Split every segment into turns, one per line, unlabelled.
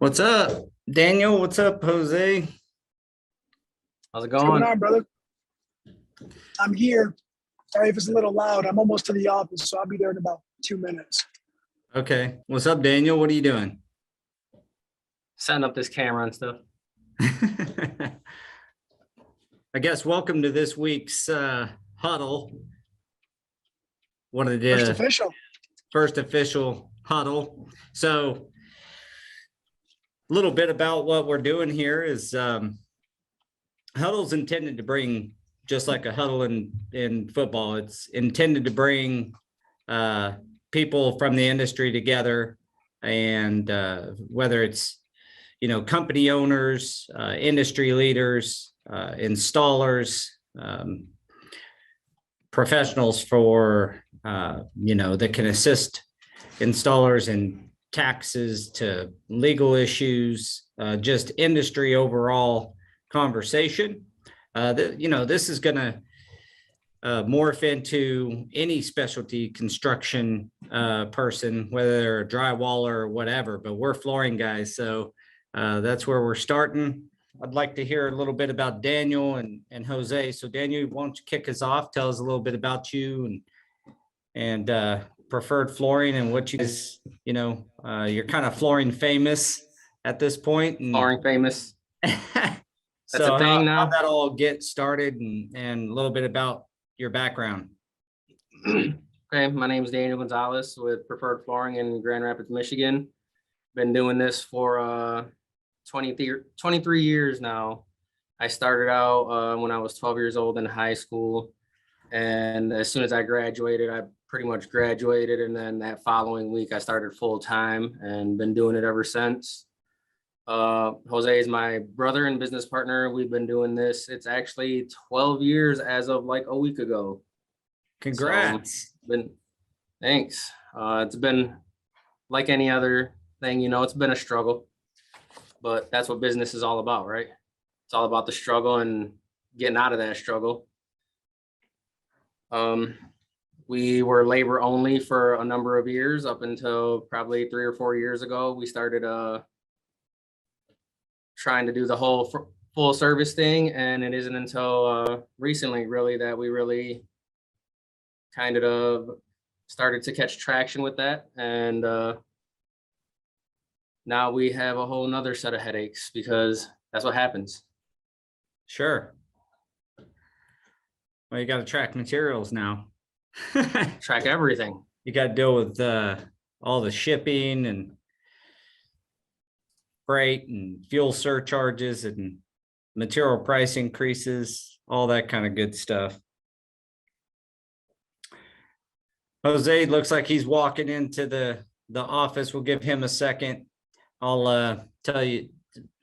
What's up, Daniel? What's up, Jose?
How's it
What's going
going?
on, brother? I'm here. Sorry if it's a little loud. I'm almost to the office, so I'll be there in about 2 minutes.
Okay. What's up, Daniel? What are you doing?
Setting up this camera and stuff.
I guess welcome to this week's huddle. One of the
First official.
first official huddle. So a little bit about what we're doing here is huddle's intended to bring, just like a huddle in football, it's intended to bring people from the industry together, and whether it's company owners, industry leaders, installers, professionals for that can assist installers in taxes to legal issues, just industry overall conversation. This is going to morph into any specialty construction person, whether they're a drywaller or whatever, but we're flooring guys. So that's where we're starting. I'd like to hear a little bit about Daniel and Jose. So Daniel, why don't you kick us off? Tell us a little bit about you and preferred flooring and what you guys, you're kind of flooring famous at this point.
Flooring famous.
So
That's a thing now.
How'd that all get started and a little bit about your background?
Okay, my name is Daniel Gonzalez with Preferred Flooring in Grand Rapids, Michigan. Been doing this for 23 years now. I started out when I was 12 years old in high school. And as soon as I graduated, I pretty much graduated. And then that following week, I started full time and been doing it ever since. Jose is my brother and business partner. We've been doing this. It's actually 12 years as of like a week ago.
Congrats.
Thanks. It's been like any other thing, it's been a struggle, but that's what business is all about, right? It's all about the struggle and getting out of that struggle. We were labor only for a number of years up until probably 3 or 4 years ago. We started trying to do the whole full service thing, and it isn't until recently really that we really kind of started to catch traction with that. And now we have a whole nother set of headaches because that's what happens.
Sure. Well, you got to track materials now.
Track everything.
You got to deal with all the shipping and freight and fuel surcharges and material price increases, all that kind of good stuff. Jose looks like he's walking into the office. We'll give him a second. I'll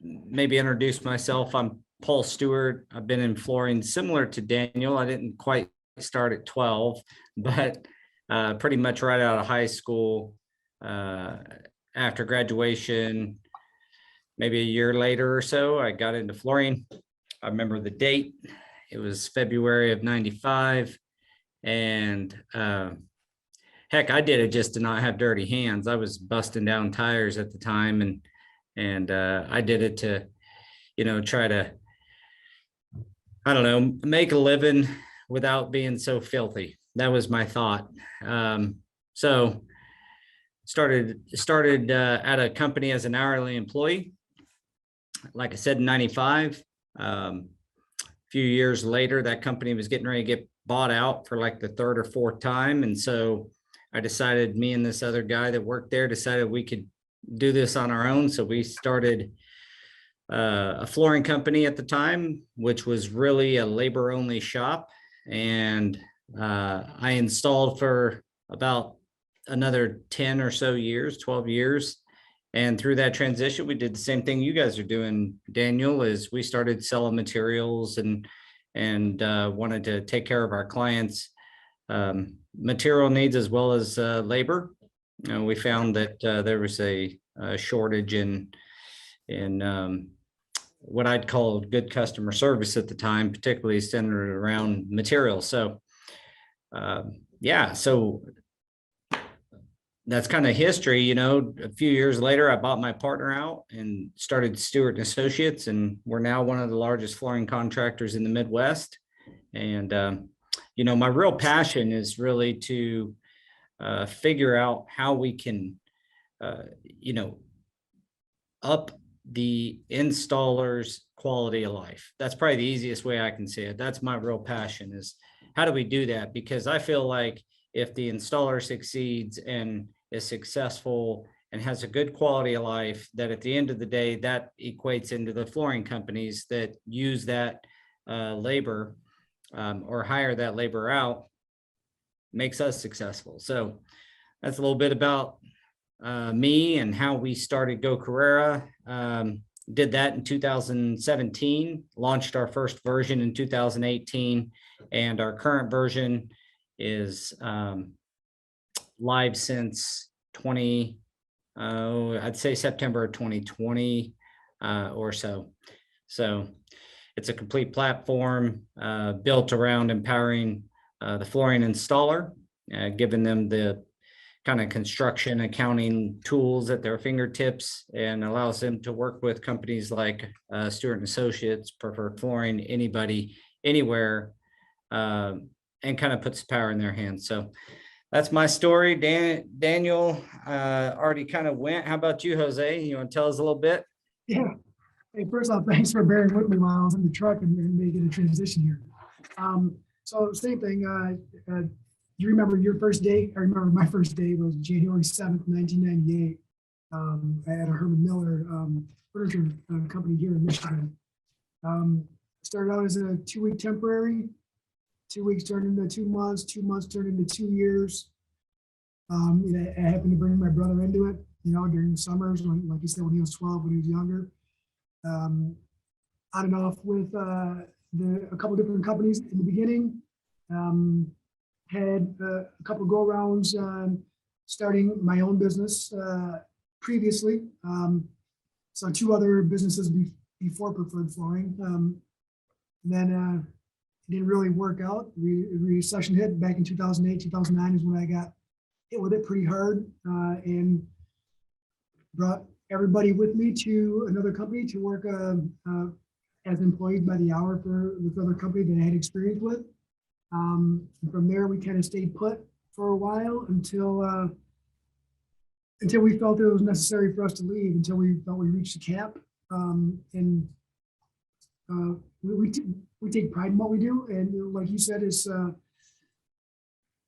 maybe introduce myself. I'm Paul Stewart. I've been in flooring similar to Daniel. I didn't quite start at 12, but pretty much right out of high school, after graduation, maybe a year later or so, I got into flooring. I remember the date. It was February of 95. And heck, I did it just to not have dirty hands. I was busting down tires at the time. And I did it to, try to, make a living without being so filthy. That was my thought. So started at a company as an hourly employee. Like I said, in 95, a few years later, that company was getting ready to get bought out for like the third or fourth time. And so I decided, me and this other guy that worked there decided we could do this on our own. So we started a flooring company at the time, which was really a labor only shop. And I installed for about another 10 or so years, 12 years. And through that transition, we did the same thing you guys are doing, Daniel, is we started selling materials and wanted to take care of our clients' material needs as well as labor. We found that there was a shortage in what I'd call good customer service at the time, particularly centered around materials. So so that's kind of history. A few years later, I bought my partner out and started Stewart and Associates, and we're now one of the largest flooring contractors in the Midwest. And, my real passion is really to figure out how we can, up the installer's quality of life. That's probably the easiest way I can say it. That's my real passion, is how do we do that? Because I feel like if the installer succeeds and is successful and has a good quality of life, that at the end of the day, that equates into the flooring companies that use that labor or hire that labor out, makes us successful. So that's a little bit about me and how we started Go Carrera. Did that in 2017, launched our first version in 2018, and our current version is live since I'd say September 2020 or so. So it's a complete platform built around empowering the flooring installer, giving them the kind of construction accounting tools at their fingertips, and allows them to work with companies like Stewart and Associates, Preferred Flooring, anybody, anywhere, and kind of puts the power in their hands. So that's my story. Daniel already kind of went. How about you, Jose? You want to tell us a little bit?
Yeah. Hey, first off, thanks for bearing with me while I was in the truck and making a transition here. So same thing. You remember your first day? I remember my first day was January 7th, 1998, at a Herman Miller furniture company here in Michigan. Started out as a 2-week temporary, 2 weeks turned into 2 months, 2 months turned into 2 years. I happened to bring my brother into it, during the summers, when, like you said, when he was 12, when he was younger. On and off with a couple different companies in the beginning. Had a couple go rounds starting my own business previously. So 2 other businesses before Preferred Flooring. Then it didn't really work out. Recession hit back in 2008, 2009 is when I got hit with it pretty hard, and brought everybody with me to another company to work as employees by the hour for another company that I had experience with. From there, we kind of stayed put for a while until we felt it was necessary for us to leave, until we felt we reached the cap. And we take pride in what we do. And like you said, is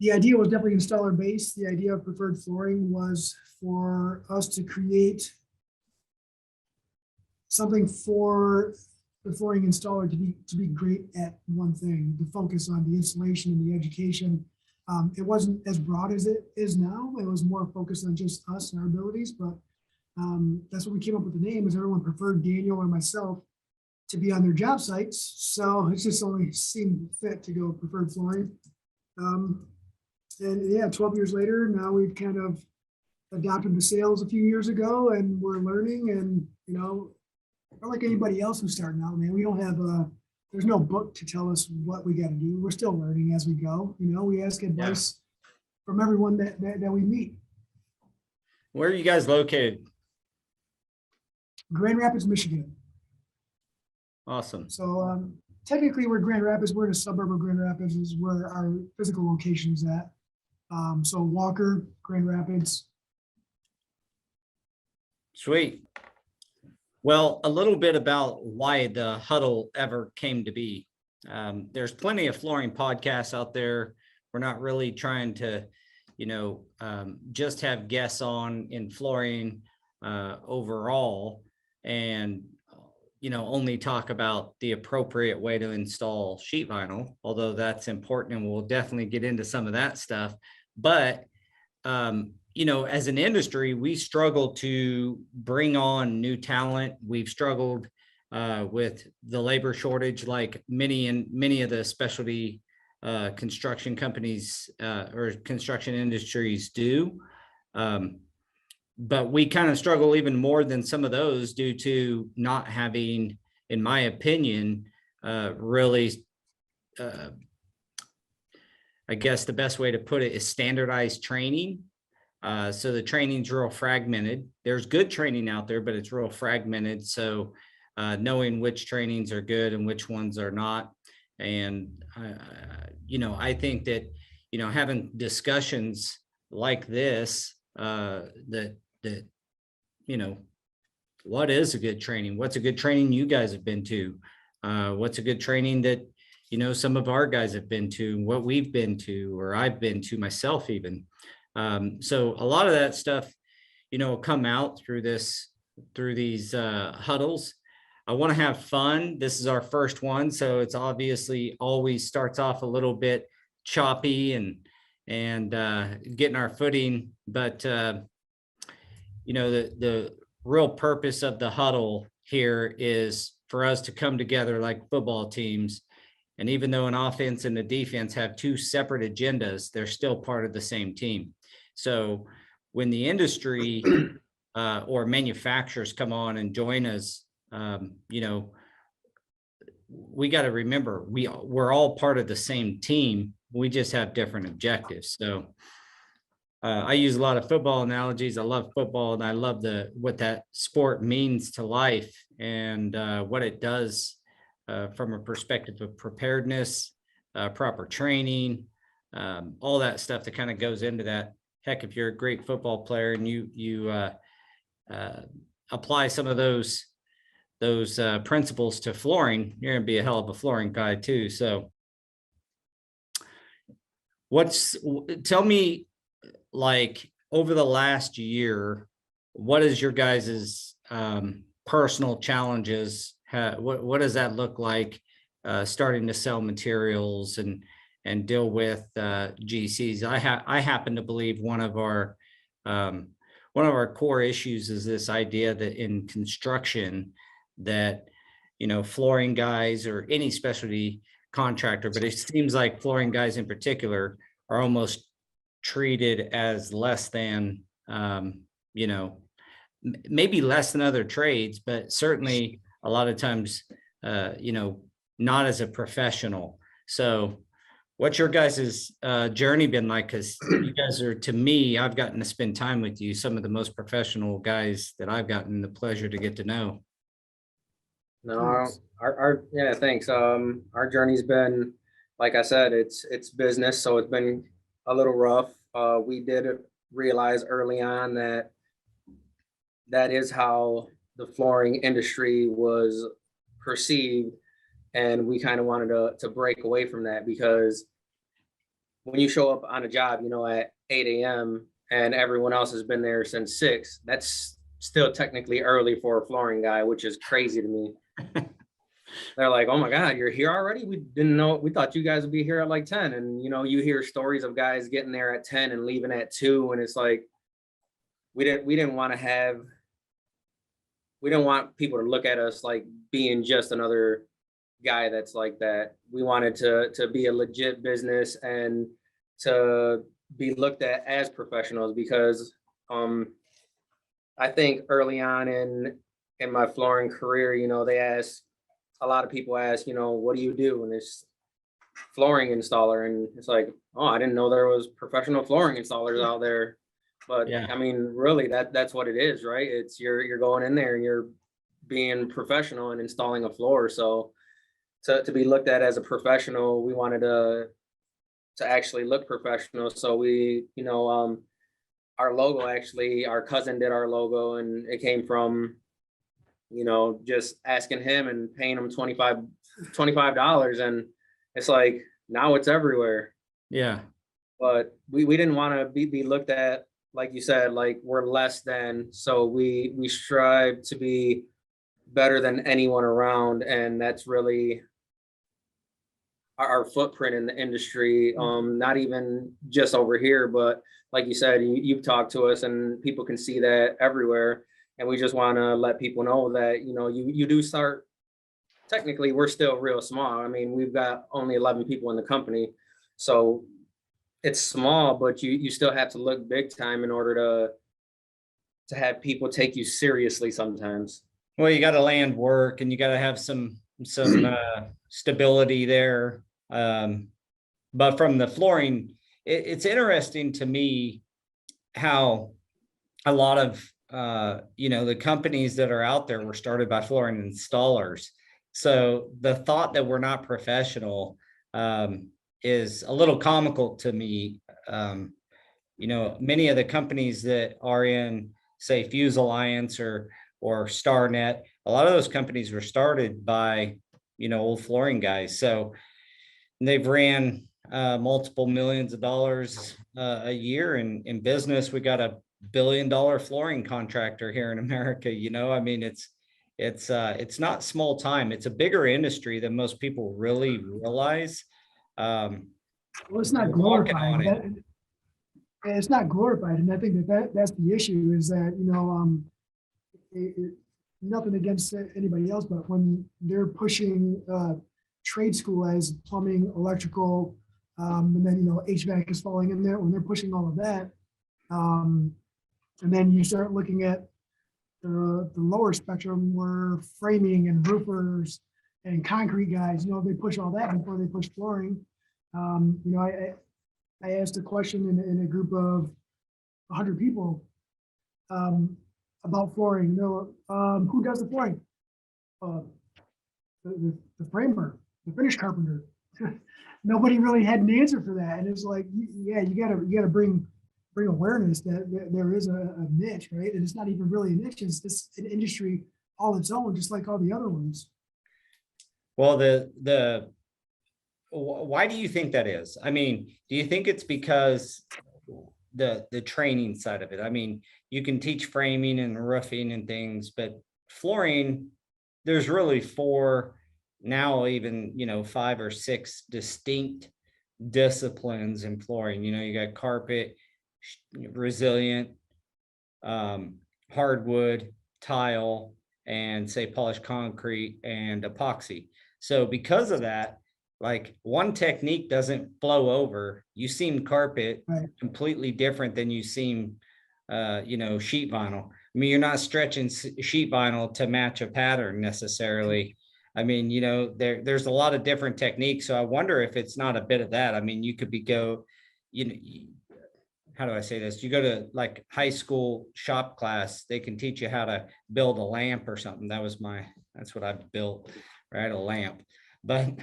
the idea was definitely installer based. The idea of Preferred Flooring was for us to create something for the flooring installer to be great at one thing, to focus on the installation and the education. It wasn't as broad as it is now. It was more focused on just us and our abilities, but that's what we came up with the name, is everyone preferred Daniel or myself to be on their job sites. So it just only seemed fit to go Preferred Flooring. And yeah, 12 years later, now we've kind of adopted the sales a few years ago, and we're learning, and not like anybody else who's starting out, man. We don't have there's no book to tell us what we got to do. We're still learning as we go. We ask advice from everyone that we meet.
Where are you guys located?
Grand Rapids, Michigan.
Awesome.
So technically we're Grand Rapids. We're in a suburb of Grand Rapids is where our physical location is at. So Walker, Grand Rapids.
Sweet. Well, a little bit about why the Huddle ever came to be. There's plenty of flooring podcasts out there. We're not really trying to, just have guests on in flooring overall, and, only talk about the appropriate way to install sheet vinyl, although that's important, and we'll definitely get into some of that stuff. But as an industry, we struggle to bring on new talent. We've struggled with the labor shortage, like many of the specialty construction companies or construction industries do. But we kind of struggle even more than some of those due to not having, in my opinion, really, I guess the best way to put it is standardized training. So the training's real fragmented. There's good training out there, but it's real fragmented. So knowing which trainings are good and which ones are not. And, I think that, having discussions like this, that, what is a good training? What's a good training you guys have been to? What's a good training that, some of our guys have been to, what we've been to, or I've been to myself even. So a lot of that stuff, will come out through these huddles. I want to have fun. This is our first one, so it's obviously always starts off a little bit choppy and getting our footing. But the real purpose of the huddle here is for us to come together like football teams. And even though an offense and a defense have two separate agendas, they're still part of the same team. So when the industry or manufacturers come on and join us, we got to remember we're all part of the same team. We just have different objectives. So I use a lot of football analogies. I love football, and I love what that sport means to life and what it does from a perspective of preparedness, proper training, all that stuff that kind of goes into that. Heck, if you're a great football player and you apply some of those principles to flooring, you're gonna be a hell of a flooring guy too. So tell me, like, over the last year, what is your guys's personal challenges? What does that look like, starting to sell materials and deal with GCs? I happen to believe one of our core issues is this idea that in construction that, flooring guys or any specialty contractor, but it seems like flooring guys in particular are almost treated as less than, maybe less than other trades, but certainly a lot of times, not as a professional. So what's your guys' journey been like? Because you guys are, to me, I've gotten to spend time with you, some of the most professional guys that I've gotten the pleasure to get to know.
No, yeah, thanks. Our journey's been, like I said, it's business, so it's been a little rough. We did realize early on that is how the flooring industry was perceived, and we kind of wanted to break away from that, because when you show up on a job, at 8 a.m. and everyone else has been there since 6, that's still technically early for a flooring guy, which is crazy to me. They're like, oh my God, you're here already? We didn't know, we thought you guys would be here at like 10. And you hear stories of guys getting there at 10 and leaving at 2. And it's like, we didn't want people to look at us like being just another guy that's like that. We wanted to be a legit business and to be looked at as professionals, because I think early on in my flooring career, a lot of people ask, what do you do? And it's flooring installer. And it's like, oh, I didn't know there was professional flooring installers out there. But
Yeah.
I mean, really, that's what it is, right? It's you're going in there and you're being professional and installing a floor. So to be looked at as a professional, we wanted to actually look professional. So we, our logo, actually, our cousin did our logo, and it came from, just asking him and paying him $25. And it's like, now it's everywhere.
Yeah.
But we didn't want to be looked at, like you said, like we're less than. So we strive to be better than anyone around. And that's really our footprint in the industry. Not even just over here, but like you said, you've talked to us and people can see that everywhere. And we just want to let people know that, you do start, technically, we're still real small. I mean, we've got only 11 people in the company. So it's small, but you still have to look big time in order to have people take you seriously sometimes.
Well, you got to land work, and you got to have some stability there. But from the flooring, it's interesting to me how a lot of, the companies that are out there were started by flooring installers. So the thought that we're not professional is a little comical to me. Many of the companies that are in, say, Fuse Alliance or StarNet, a lot of those companies were started by, old flooring guys. So they've ran multiple millions of dollars a year in business. We got a $1 billion flooring contractor here in America. I mean, it's not small time. It's a bigger industry than most people really realize.
Well, it's not
We're walking
glorified.
on it.
It's not glorified, and I think that's the issue. Is that nothing against anybody else, but when they're pushing trade school as plumbing, electrical, and then HVAC is falling in there, when they're pushing all of that, and then you start looking at the lower spectrum where framing and roofers and concrete guys, they push all that before they push flooring. I asked a question in a group of 100 people about flooring. Who does the flooring? The framer, the finish carpenter. Nobody really had an answer for that, and it's like, yeah, you gotta bring awareness that there is a niche, right? And it's not even really a niche; it's just an industry all its own, just like all the other ones.
Well, why do you think that is? I mean, do you think it's because the training side of it? I mean, you can teach framing and roofing and things, but flooring, there's really 4, now even, 5 or 6 distinct disciplines in flooring. You got carpet, resilient, hardwood, tile, and say polished concrete and epoxy. So because of that, like, one technique doesn't flow over. You seam carpet
Right.
completely different than you seam, sheet vinyl. I mean, you're not stretching sheet vinyl to match a pattern necessarily. I mean, there's a lot of different techniques. So I wonder if it's not a bit of that. I mean, you could how do I say this? You go to like high school shop class, they can teach you how to build a lamp or something. That's what I've built, right? A lamp. But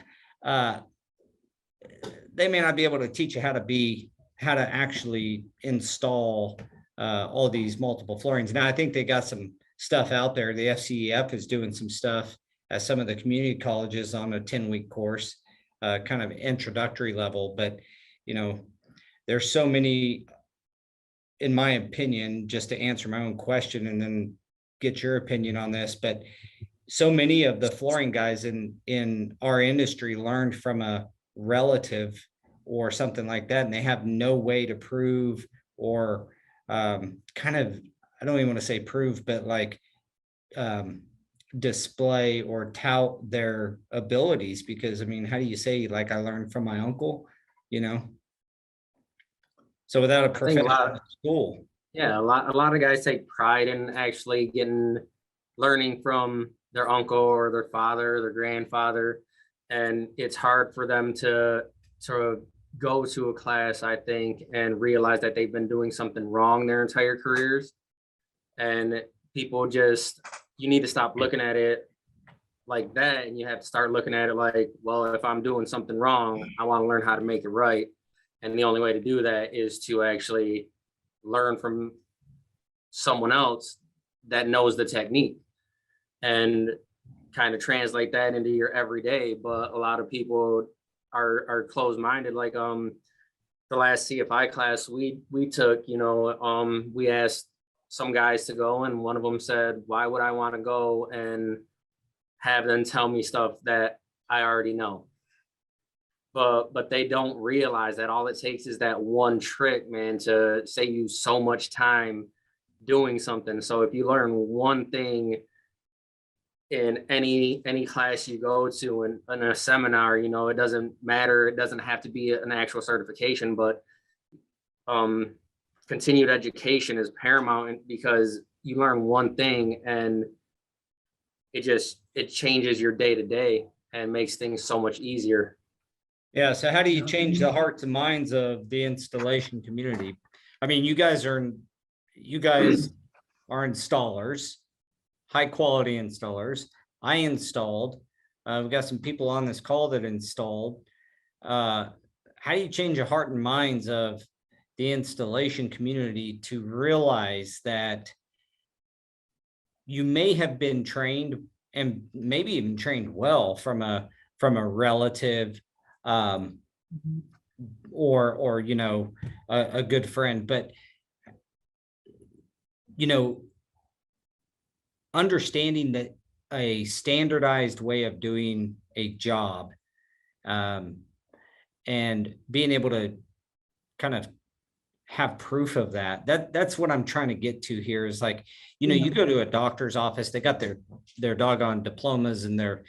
they may not be able to teach you how to actually install all these multiple floorings. Now, I think they got some stuff out there. The FCEF is doing some stuff at some of the community colleges on a 10-week course, kind of introductory level. But, there's so many, in my opinion, just to answer my own question and then get your opinion on this, but so many of the flooring guys in our industry learned from a relative or something like that, and they have no way to prove or kind of, I don't even want to say prove, but like display or tout their abilities. Because I mean, how do you say, like, I learned from my uncle, So without a professional school.
Yeah, a lot of guys take pride in actually learning from their uncle or their father, or their grandfather, and it's hard for them to go to a class, I think, and realize that they've been doing something wrong their entire careers. And people you need to stop looking at it like that, and you have to start looking at it like, well, if I'm doing something wrong, I want to learn how to make it right. And the only way to do that is to actually learn from someone else that knows the technique and kind of translate that into your everyday. But a lot of people are closed-minded. Like the last CFI class we took, we asked some guys to go, and one of them said, why would I want to go and have them tell me stuff that I already know? But they don't realize that all it takes is that one trick, man, to save you so much time doing something. So if you learn one thing in any class you go to, in a seminar, it doesn't matter. It doesn't have to be an actual certification, but continued education is paramount, because you learn one thing and it changes your day to day and makes things so much easier.
Yeah. So how do you change the hearts and minds of the installation community? I mean, you guys are installers, high quality installers. I installed. We've got some people on this call that installed. How do you change the heart and minds of the installation community to realize that you may have been trained and maybe even trained well from a relative, or you know, a good friend, but you know, understanding that a standardized way of doing a job, and being able to kind of have proof of that's what I'm trying to get to here is like, you know, you go to a doctor's office, they got their doggone diplomas and their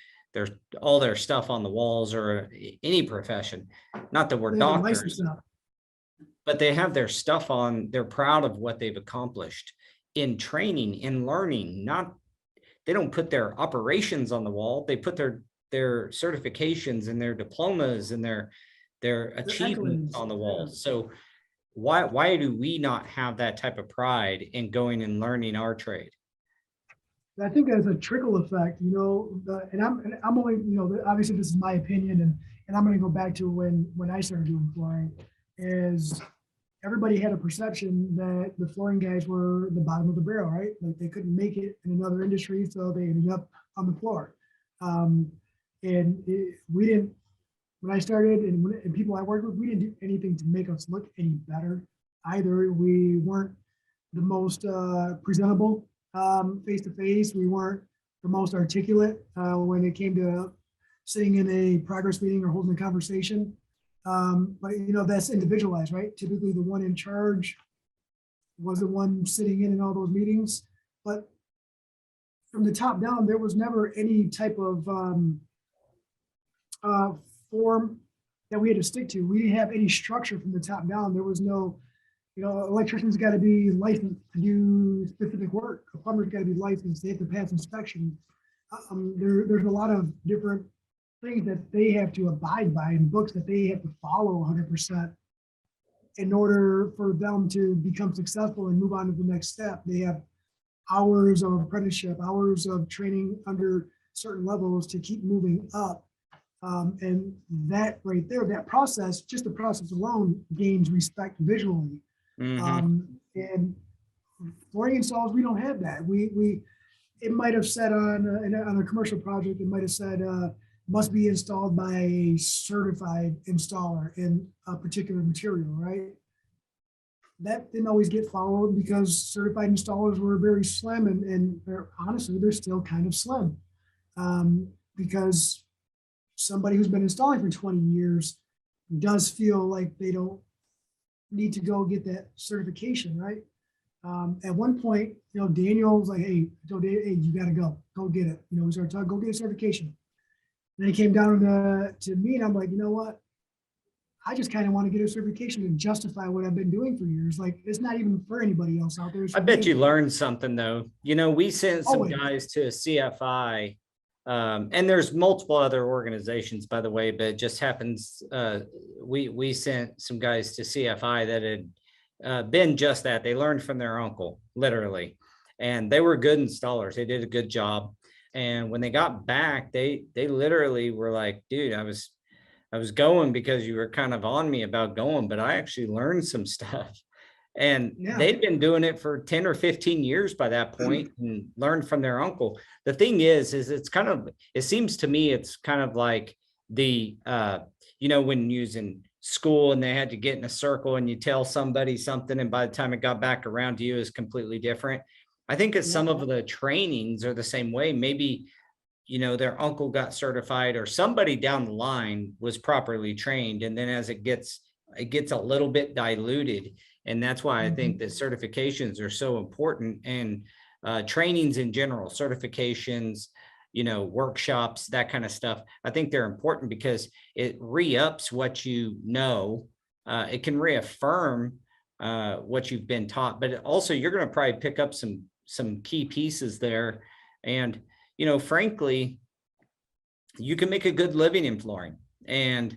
all their stuff on the walls, or any profession, not that we're doctors, but they have their stuff on, they're proud of what they've accomplished in training, in learning. Not, they don't put their operations on the wall, they put their certifications and their diplomas and their achievements on the wall. So why do we not have that type of pride in going and learning our trade?
I think there's a trickle effect, you know, and I'm only, you know, obviously this is my opinion, and I'm going to go back to when I started doing flooring, is everybody had a perception that the flooring guys were the bottom of the barrel, right? Like they couldn't make it in another industry, so they ended up on the floor. We didn't, when I started and people I worked with, we didn't do anything to make us look any better either. We weren't the most presentable face to face. We weren't the most articulate when it came to sitting in a progress meeting or holding a conversation. But you know, that's individualized, right? Typically the one in charge was the one sitting in all those meetings. But from the top down, there was never any type of form that we had to stick to. We didn't have any structure from the top down. There was no, you know, electricians got to be licensed to do specific work. A plumber's got to be licensed. They have to pass inspection. There's a lot of different things that they have to abide by and books that they have to follow 100% in order for them to become successful and move on to the next step. They have hours of apprenticeship, hours of training under certain levels to keep moving up. And that right there, that process, just the process alone gains respect visually. And flooring installs, we don't have that. It might have said on a commercial project, it might have said must be installed by a certified installer in a particular material, right? That didn't always get followed because certified installers were very slim, and honestly, they're still kind of slim because somebody who's been installing for 20 years does feel like they don't need to go get that certification, right? At one point, you know, Daniel was like, hey, you got to go get it. You know, we started talking, go get a certification. And then he came down to me, and I'm like, you know what? I just kind of want to get a certification to justify what I've been doing for years. Like, it's not even for anybody else out there.
I bet you learned something though. You know, we sent some guys to a CFI, and there's multiple other organizations, by the way, but it just happens. We sent some guys to CFI that had been just that. They learned from their uncle, literally, and they were good installers. They did a good job. And when they got back, they literally were like, dude, I was going because you were kind of on me about going, but I actually learned some stuff. And they'd been doing it for 10 or 15 years by that point and learned from their uncle. The thing is it's kind of, it seems to me, it's kind of like the, you know, when using school and they had to get in a circle and you tell somebody something, and by the time it got back around to you is completely different. I think that some of the trainings are the same way. Maybe, you know, their uncle got certified or somebody down the line was properly trained. And then as it gets a little bit diluted. And that's why I think that certifications are so important, and trainings in general, certifications, you know, workshops, that kind of stuff. I think they're important because it re-ups what you know. It can reaffirm what you've been taught, but also you're going to probably pick up some key pieces there. And, you know, frankly, you can make a good living in flooring. And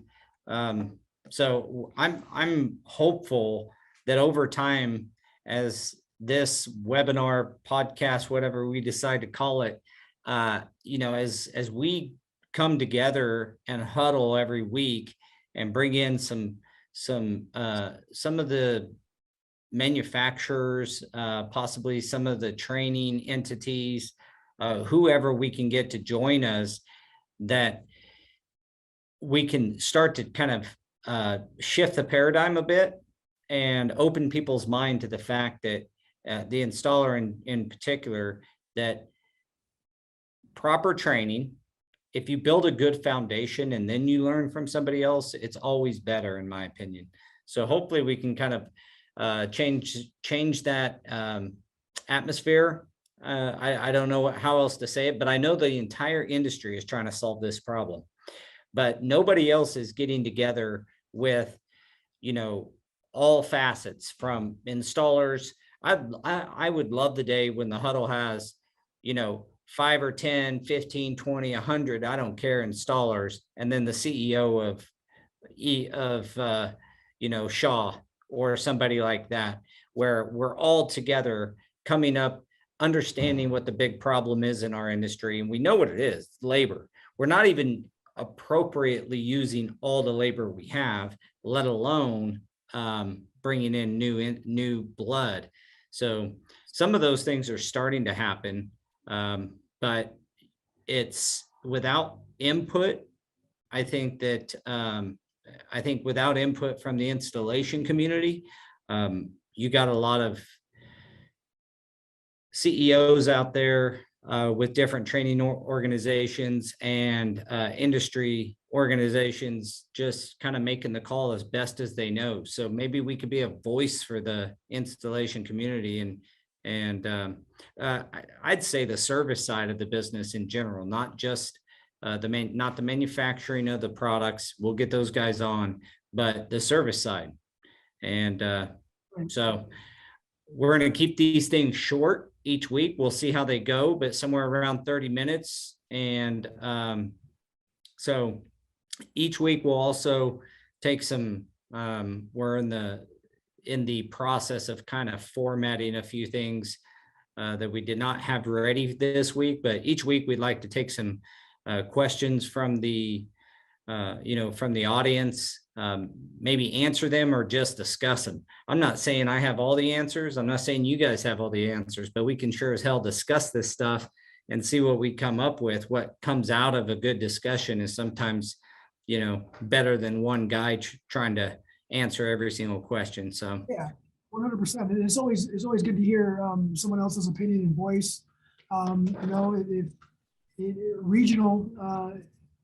so I'm hopeful that over time, as this webinar, podcast, whatever we decide to call it, as we come together and huddle every week and bring in some of the manufacturers, possibly some of the training entities, whoever we can get to join us, that we can start to kind of shift the paradigm a bit and open people's mind to the fact that the installer in particular, that proper training, if you build a good foundation and then you learn from somebody else, it's always better, in my opinion. So hopefully we can kind of change that atmosphere. I don't know how else to say it, but I know the entire industry is trying to solve this problem, but nobody else is getting together with, all facets, from installers. I would love the day when the Huddle has, 5 or 10, 15, 20, 100, I don't care, installers, and then the CEO of Shaw or somebody like that, where we're all together coming up, understanding what the big problem is in our industry. And we know what it is, labor. We're not even appropriately using all the labor we have, let alone bringing in new blood. So some of those things are starting to happen, but it's without input. I think without input from the installation community, you got a lot of CEOs out there with different training organizations and industry organizations just kind of making the call as best as they know. So maybe we could be a voice for the installation community, and I'd say the service side of the business in general, not just not the manufacturing of the products. We'll get those guys on, but the service side. And so we're going to keep these things short each week. We'll see how they go, but somewhere around 30 minutes. And so each week we'll also take some, we're in the process of kind of formatting a few things that we did not have ready this week, but each week we'd like to take some questions from the audience, maybe answer them or just discuss them. I'm not saying I have all the answers. I'm not saying you guys have all the answers, but we can sure as hell discuss this stuff and see what we come up with. What comes out of a good discussion is sometimes, better than one guy trying to answer every single question. So
yeah, 100%. And it's always good to hear someone else's opinion and voice. If regional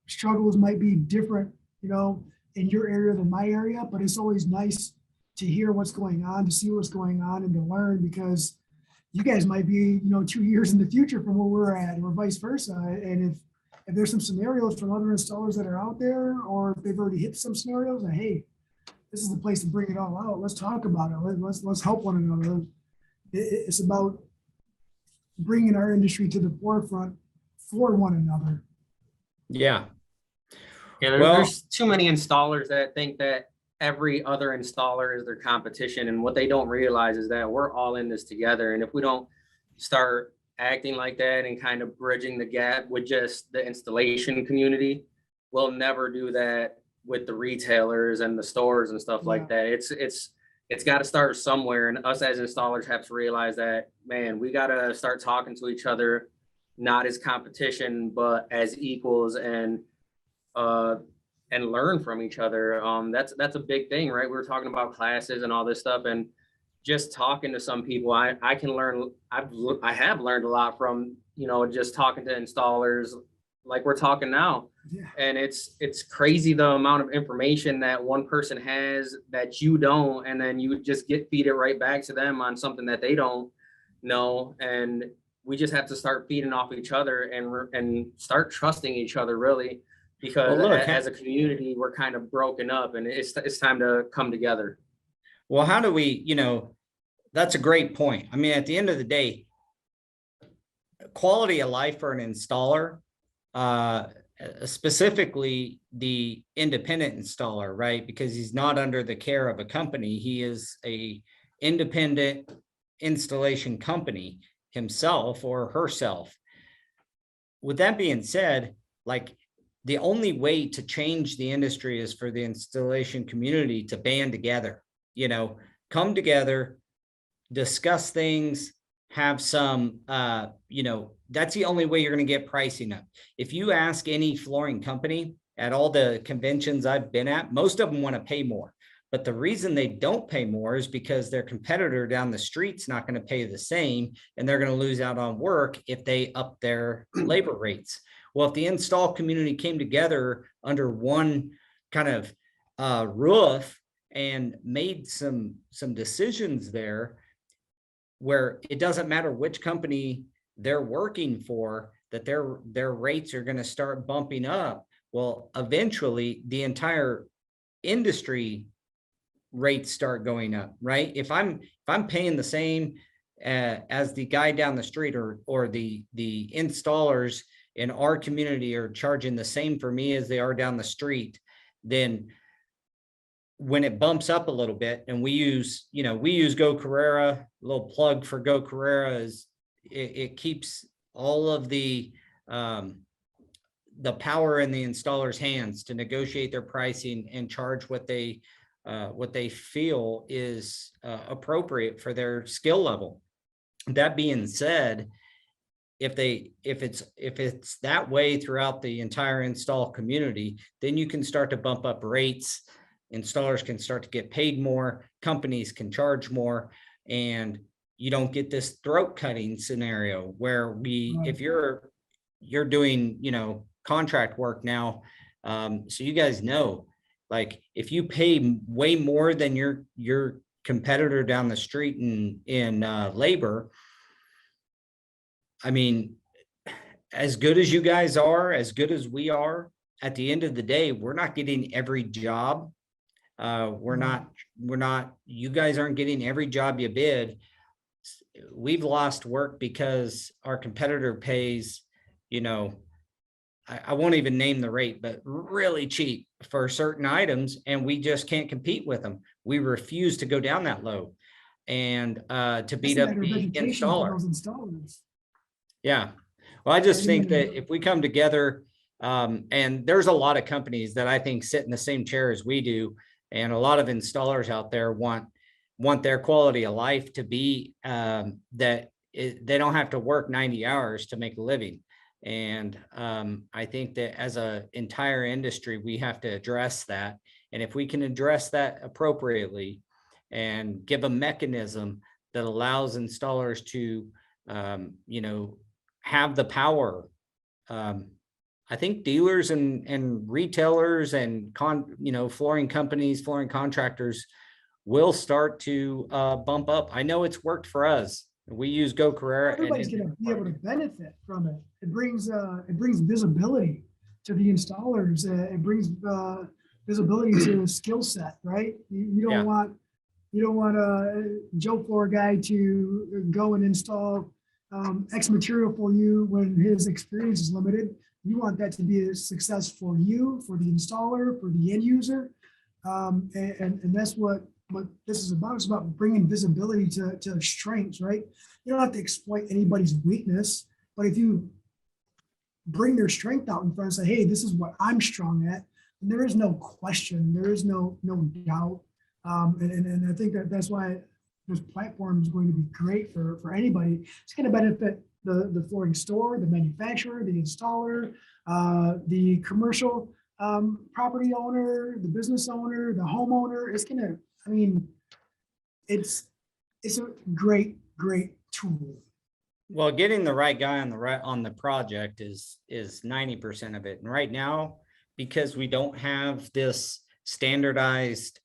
struggles might be different, in your area than my area, but it's always nice to hear what's going on, to see what's going on, and to learn, because you guys might be, 2 years in the future from where we're at, or vice versa. And if there's some scenarios from other installers that are out there, or if they've already hit some scenarios, and hey, this is the place to bring it all out. Let's talk about it. Let's help one another. It's about bringing our industry to the forefront for one another.
yeah.
Yeah, there's too many installers that think that every other installer is their competition. And what they don't realize is that we're all in this together. And if we don't start acting like that and kind of bridging the gap with just the installation community, we'll never do that with the retailers and the stores and stuff like that. It's got to start somewhere. And us as installers have to realize that, man, we got to start talking to each other, not as competition, but as equals, and learn from each other. That's a big thing, right? We were talking about classes and all this stuff, and just talking to some people, I can learn. I have learned a lot from, just talking to installers like we're talking now.
Yeah.
And it's crazy the amount of information that one person has that you don't, and then you just feed it right back to them on something that they don't know. And we just have to start feeding off each other and start trusting each other, really. Because as a community, we're kind of broken up, and it's time to come together.
Well, how do we, that's a great point. I mean, at the end of the day, quality of life for an installer, specifically the independent installer, right? Because he's not under the care of a company. He is a independent installation company himself or herself. With that being said, like, the only way to change the industry is for the installation community to band together, come together, discuss things, have some, that's the only way you're going to get pricing up. If you ask any flooring company at all the conventions I've been at, most of them want to pay more. But the reason they don't pay more is because their competitor down the street's not going to pay the same, and they're going to lose out on work if they up their labor rates. Well, if the install community came together under one kind of roof and made some decisions there, where it doesn't matter which company they're working for, that their rates are going to start bumping up. Well, eventually the entire industry rates start going up, right? If I'm paying the same as the guy down the street, or the installers in our community are charging the same for me as they are down the street, then when it bumps up a little bit, and we use Go Carrera, a little plug for Go Carrera, is it keeps all of the power in the installer's hands to negotiate their pricing and charge what they feel is appropriate for their skill level. That being said, if it's that way throughout the entire install community, then you can start to bump up rates. Installers can start to get paid more, companies can charge more, and you don't get this throat cutting scenario where if you're doing, contract work now, so you guys know, like, if you pay way more than your competitor down the street in labor, I mean, as good as you guys are, as good as we are, at the end of the day, we're not getting every job. We're not, you guys aren't getting every job you bid. We've lost work because our competitor pays, I won't even name the rate, but really cheap for certain items, and we just can't compete with them. We refuse to go down that low, and to beat up the installer. Yeah. Well, I just think that if we come together, and there's a lot of companies that I think sit in the same chair as we do, and a lot of installers out there want their quality of life to be they don't have to work 90 hours to make a living. And I think that as an entire industry, we have to address that. And if we can address that appropriately and give a mechanism that allows installers to, have the power, I think dealers and retailers and flooring companies, flooring contractors will start to bump up. I know it's worked for us. We use Go Carrera.
Everybody's going to be able to benefit from it. It brings visibility to the installers. It brings visibility to a skill set, right? You don't want a Joe floor guy to go and install X material for you when his experience is limited. You want that to be a success for you, for the installer, for the end user, and that's what this is about. It's about bringing visibility to strengths, right? You don't have to exploit anybody's weakness, but if you bring their strength out in front and say, hey, this is what I'm strong at, and there is no question, there is no doubt. And I think that's why this platform is going to be great for anybody. It's going to benefit the flooring store, the manufacturer, the installer, the commercial property owner, the business owner, the homeowner. It's going to, it's a great tool.
Well, getting the right guy on the project is 90% of it. And right now, because we don't have this standardized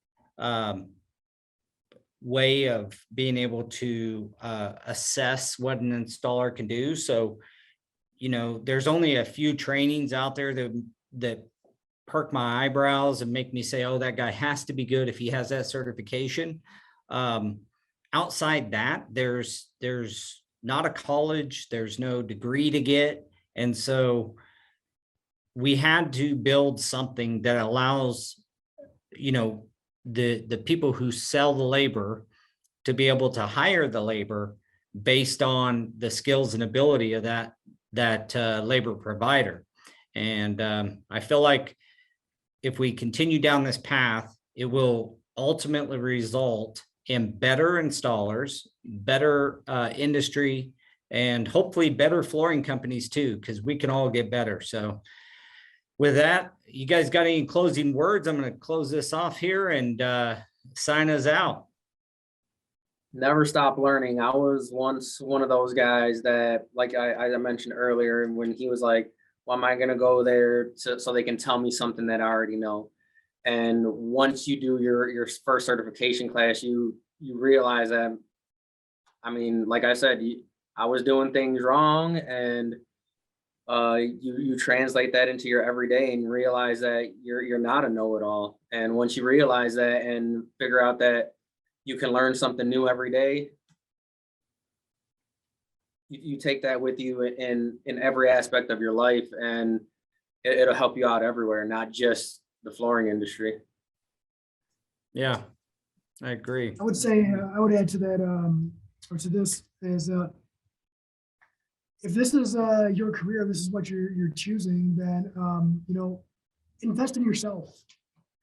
way of being able to assess what an installer can do. So, there's only a few trainings out there that perk my eyebrows and make me say, oh, that guy has to be good if he has that certification. Outside that, there's not a college, there's no degree to get. And so we had to build something that allows, you know, the people who sell the labor to be able to hire the labor based on the skills and ability of that labor provider. And I feel like if we continue down this path, it will ultimately result in better installers, better industry, and hopefully better flooring companies too, because we can all get better. So with that, you guys got any closing words? I'm going to close this off here and sign us out.
Never stop learning. I was once one of those guys that, like I mentioned earlier, when he was like, well, am I going to go there so they can tell me something that I already know? And once you do your first certification class, you realize that, I mean, like I said, I was doing things wrong, and you translate that into your everyday and realize that you're not a know-it-all. And once you realize that and figure out that you can learn something new every day, you take that with you in every aspect of your life, and it'll help you out everywhere, not just the flooring industry.
Yeah, I agree.
I would say, I would add to that, or to this is, if this is your career, this is what you're choosing, then, you know, invest in yourself.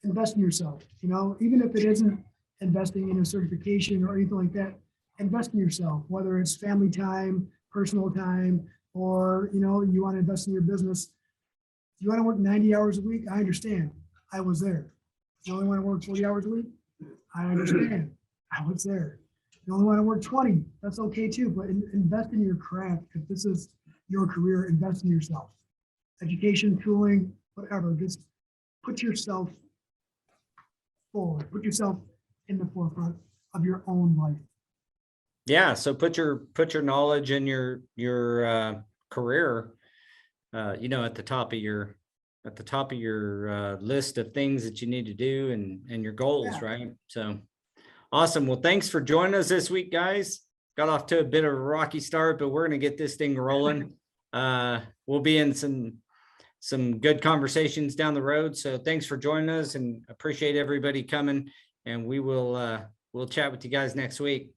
Invest in yourself, you know, even if it isn't investing in a certification or anything like that, invest in yourself, whether it's family time, personal time, or, you know, you want to invest in your business. You want to work 90 hours a week? I understand. I was there. You only want to work 40 hours a week? I understand. I was there. You only want to work 20? That's okay too, but invest in your craft. If this is your career, invest in yourself. Education, tooling, whatever, just put yourself forward, put yourself in the forefront of your own life.
Yeah, so put your knowledge and your career, you know, at the top of your list of things that you need to do and your goals,
Yeah.
right? So awesome. Well, thanks for joining us this week, guys. Got off to a bit of a rocky start, but we're going to get this thing rolling. We'll be in some good conversations down the road. So thanks for joining us, and appreciate everybody coming, and we'll chat with you guys next week.